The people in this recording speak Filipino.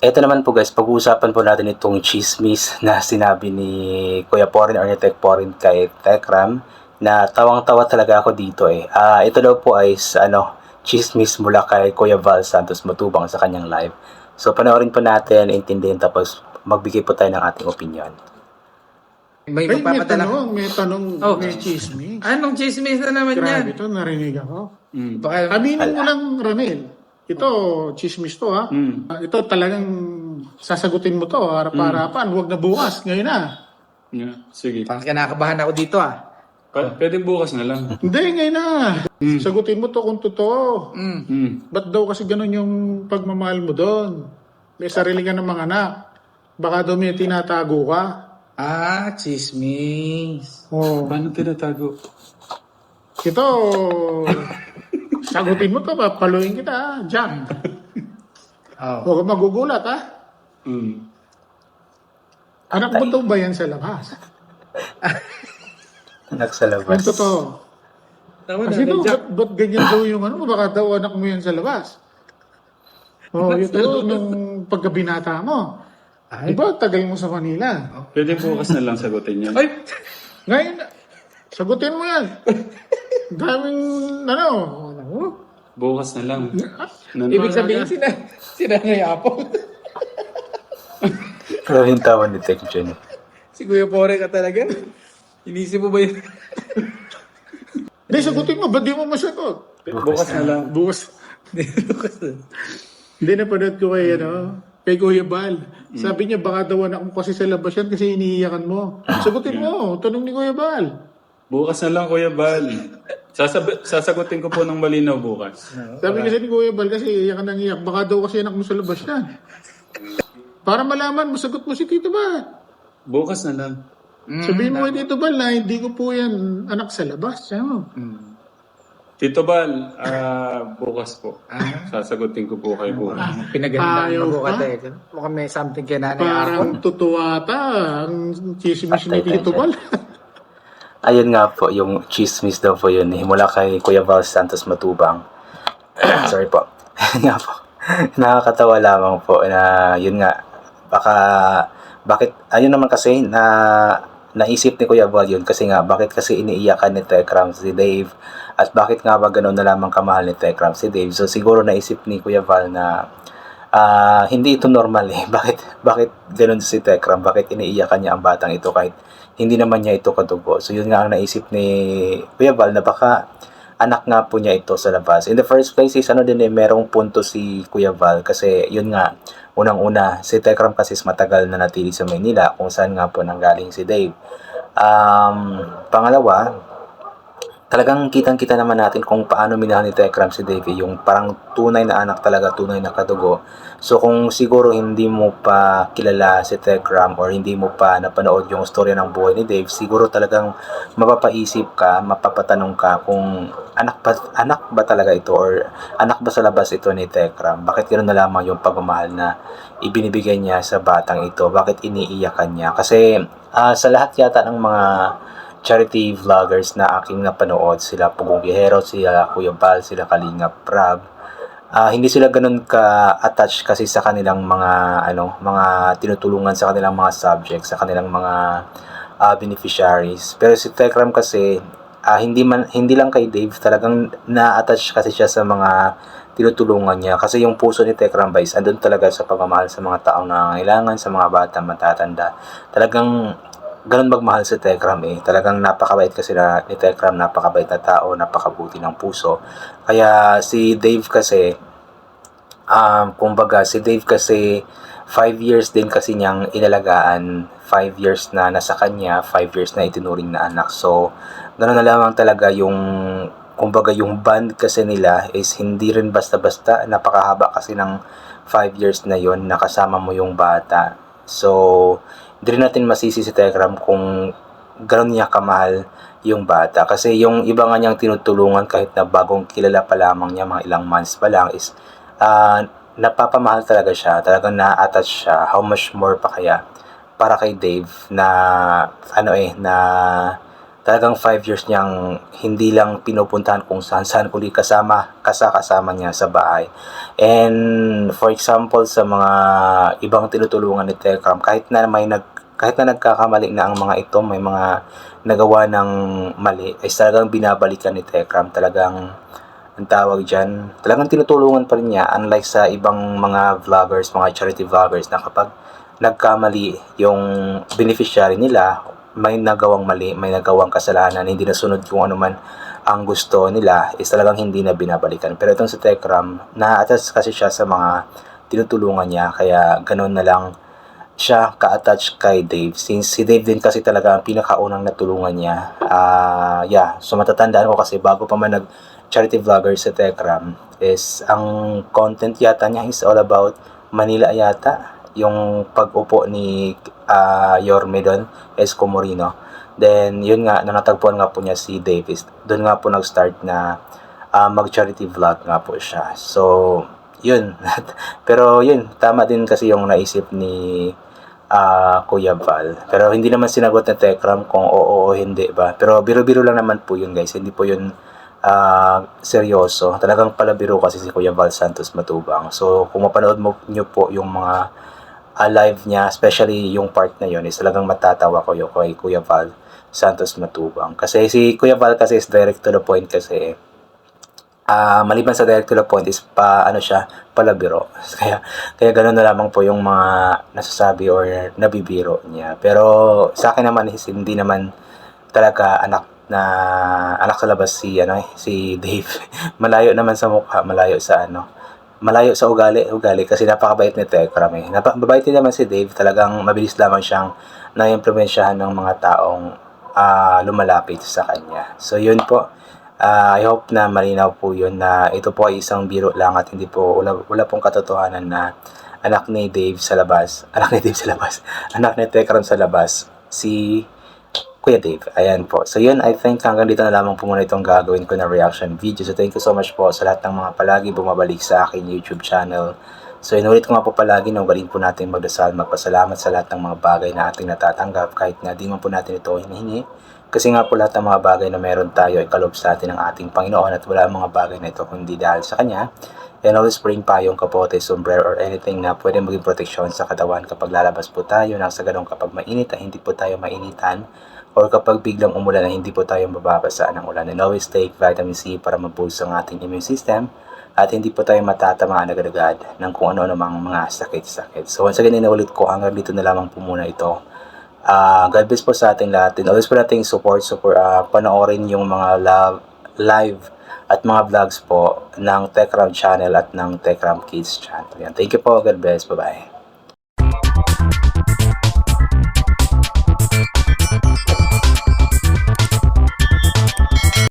Eto naman po guys, pag-uusapan po natin itong chismis na sinabi ni Kuya Porin or ni Tek Porin kay Tekram na tawang-tawa talaga ako dito eh. Ito daw po ay chismis mula kay Kuya Val Santos Matubang sa kanyang live. So panoorin po natin, intindihin tapos magbigay po tayo ng ating opinion. May May magpapadala. tanong, Oh. may chismis. Anong chismis na naman yan? Grabe to, narinig ako. Baka, Aminin mo lang, Ranel. Ito, chismis to ha. Ito talagang sasagutin mo to, harap-harapan. Huwag na bukas, ngayon na. Yeah, sige. parang kinakabahan ako dito ah. Pwede bukas na lang. Hindi, ngayon na. Sagutin mo to kung totoo. Ba't daw kasi ganun yung pagmamahal mo doon? May sarili ka ng mga anak. Baka daw may tinatago ka. Chismis. Oh. Paano tinatago? Ito, sagutin mo to, papaluin kita, ha? Jack. Oh. Huwag ka magugulat, ha? Mm. Anak mo daw ba yan sa labas? Anak sa labas. Yung totoo. Tama Kasi daw, ba't ganyan daw yung ano mo? Baka daw anak mo yan sa labas. Oh, ito nung pagkabinata mo. Ay. Diba, tagal mo sa Manila. Pwede bukas na lang sagutin yan. Ay! Ngayon, sagutin mo yan. Daming, ano, Bukas na lang. Ibig sabihin sila ngayapo. Pero yung tawa ni Tek dyan. Si Kuya Pore ka talaga. Inisip mo ba yun? Hindi, sagutin mo. Ba't di mo masagot? Bukas na lang. Bukas. Hindi na panood ko kay, kay Kuya Bal. Sabi niya, baka daw anak mo kasi sa labas yan kasi iniiyakan mo. Sagutin mo. Tanong ni Kuya Bal. Bukas na lang, Kuya Bal. Sasagutin ko po ng malinaw bukas. Sabi kasi ni Kuya Bal kasi iyak ka nang iyak. Baka daw kasi anak mo sa labas yan. Para malaman, masagot mo si Tito Bal. Bukas na lang. Sabihin mo kay Tito Bal na hindi ko po yan anak sa labas. Ano? Tito Bal, bukas po. Sasagutin ko po kayo bukas. Pinagandaan Ayaw mo pa? ka tayo. Mukhang may something kay nanay ako. Parang totoo ata ang chismis ni Tito Bal. Ayun nga po, yung chismis daw po yun mula kay Kuya Val Santos Matubang. Sorry po. Nga po. Nakakatawa lamang po na yun nga, bakit, ayun naman kasi naisip ni Kuya Val yun kasi nga, bakit kasi iniiyakan ni Tekram si Dave at bakit nga ba gano'n na lamang kamahal ni Tekram si Dave. So siguro naisip ni Kuya Val na hindi ito normal eh. Bakit gano'n si Tekram? Bakit iniiyakan niya ang batang ito kahit hindi naman niya ito kadugo? So yun nga ang naisip ni Kuya Val na baka anak nga po niya ito sa labas. In the first place is merong punto si Kuya Val kasi yun nga, unang-una, si Tekram kasi matagal na natili sa Maynila kung saan nga po nanggaling si Dave. Pangalawa, talagang kitang-kita naman natin kung paano minahal ni Tekram si Dave, yung parang tunay na anak talaga, tunay na kadugo. So kung siguro hindi mo pa kilala si Tekram or hindi mo pa napanood yung storya ng buhay ni Dave, siguro talagang mapapaisip ka, mapapatanong ka kung anak ba talaga ito or anak ba sa labas ito ni Tekram? Bakit ganoon na lamang yung pagmamahal na ibinibigay niya sa batang ito? Bakit iniiyakan niya? Kasi sa lahat yata ng mga charity vloggers na aking napanood, sila Pugong Biyahero, sila Kuya Bal, sila Kalinga Prab, hindi sila ganun ka-attach kasi sa kanilang mga tinutulungan sa kanilang mga subjects, sa kanilang mga beneficiaries. Pero si Tekram kasi hindi lang kay Dave, talagang na-attach kasi siya sa mga tinutulungan niya kasi yung puso ni Tekram guys andun talaga sa pagmamahal sa mga taong nangangailangan, sa mga bata matatanda. Talagang ganun magmahal si Tekram eh. Talagang napakabait kasi ni Tekram, napakabait na tao, napakabuti ng puso. Kaya si Dave kasi, kumbaga si Dave kasi 5 years din kasi niyang inalagaan, 5 years na nasa kanya, 5 years na itinuring na anak. So, ganun na lamang talaga yung, kumbaga yung bond kasi nila is hindi rin basta-basta, napakahaba kasi ng 5 years na yon nakasama mo yung bata. So, hindi rin natin masisi si Tekram kung gano'n niya kamahal yung bata. Kasi yung iba nga niyang tinutulungan kahit na bagong kilala pa lamang niya, mga ilang months pa lang, is napapamahal talaga siya. Talagang na-attach siya. How much more pa kaya para kay Dave na talagang 5 years niyang hindi lang pinupuntahan kung saan kundi kasama niya sa bahay. And for example, sa mga ibang tinutulungan ni Tekram, kahit na nagkakamali na ang mga ito, may mga nagawa ng mali, ay talagang binabalikan ni Tekram. Talagang ang tawag dyan, talagang tinutulungan pa rin niya, unlike sa ibang mga vloggers, mga charity vloggers, na kapag nagkamali yung beneficiary nila, may nagawang mali, may nagawang kasalanan, hindi nasunod kung ano man ang gusto nila, is talagang hindi na binabalikan. Pero itong si Tekram, na-attach kasi siya sa mga tinutulungan niya, kaya ganun na lang siya ka-attach kay Dave. Since si Dave din kasi talaga ang pinakaunang natulungan niya. So matatandaan ko kasi bago pa man nag-charity vlogger si Tekram, is ang content yata niya is all about Manila yata. Yung pag-upo ni Yorme doon, Esco Moreno. Then, yun nga, natagpuan nga po niya si Davis. Doon nga po nag-start na mag-charity vlog nga po siya. So, yun. Pero yun, tama din kasi yung naisip ni Kuya Val. Pero hindi naman sinagot ni Tekram kung oo o hindi ba. Pero biro-biro lang naman po yun, guys. Hindi po yun seryoso. Talagang palabiro kasi si Kuya Val Santos Matubang. So, kung mapanood nyo po yung mga live niya, especially yung part na yun, is talagang matatawa ko yung kay Kuya Val Santos Matubang. Kasi si Kuya Val kasi is direct to the point kasi maliban sa direct to the point is palabiro. Kaya ganoon na lamang po yung mga nasasabi or nabibiro niya. Pero sa akin naman is hindi naman talaga anak sa labas si Dave. Malayo naman sa mukha, malayo sa ugali kasi napakabait ni Tekram eh. Mabait din naman si Dave, talagang mabilis lamang siyang na-impluwensyahan ng mga taong lumalapit sa kanya. So yun po, I hope na malinaw po yun na ito po ay isang biro lang at hindi po wala pong katotohanan na anak ni Tekram sa labas, si Kuya Dave. Ayan po. So yun, I think hanggang dito na lamang po muna itong gagawin ko na reaction video. So thank you so much po sa lahat ng mga palagi bumabalik sa akin YouTube channel. So inulit ko nga po palagi na ugalin po natin magdasal, magpasalamat sa lahat ng mga bagay na ating natatanggap kahit na di man po natin ito hinihingi. Kasi nga po lahat ng mga bagay na meron tayo ay kalob sa atin ng ating Panginoon at wala ang mga bagay na ito kundi dahil sa Kanya. And always bring payong, kapote, sombrero or anything na pwede maging proteksyon sa katawan kapag lalabas po tayo nang sa ganun kapag mainit ay hindi po tayo mainitan. Or kapag biglang umulan na hindi po tayo mababasa ng ulan. And always take vitamin C para mag-boost ang ating immune system at hindi po tayo matatamaan agad-agad ng kung ano-ano mang mga sakit-sakit. So once again, inaulit ko, hanggang dito na lamang po muna ito. God bless po sa ating lahat. And always po nating support panoorin yung mga live at mga vlogs po ng Tekram channel at ng Tekram Kids channel. Yan. Thank you po. God bless. Bye-bye.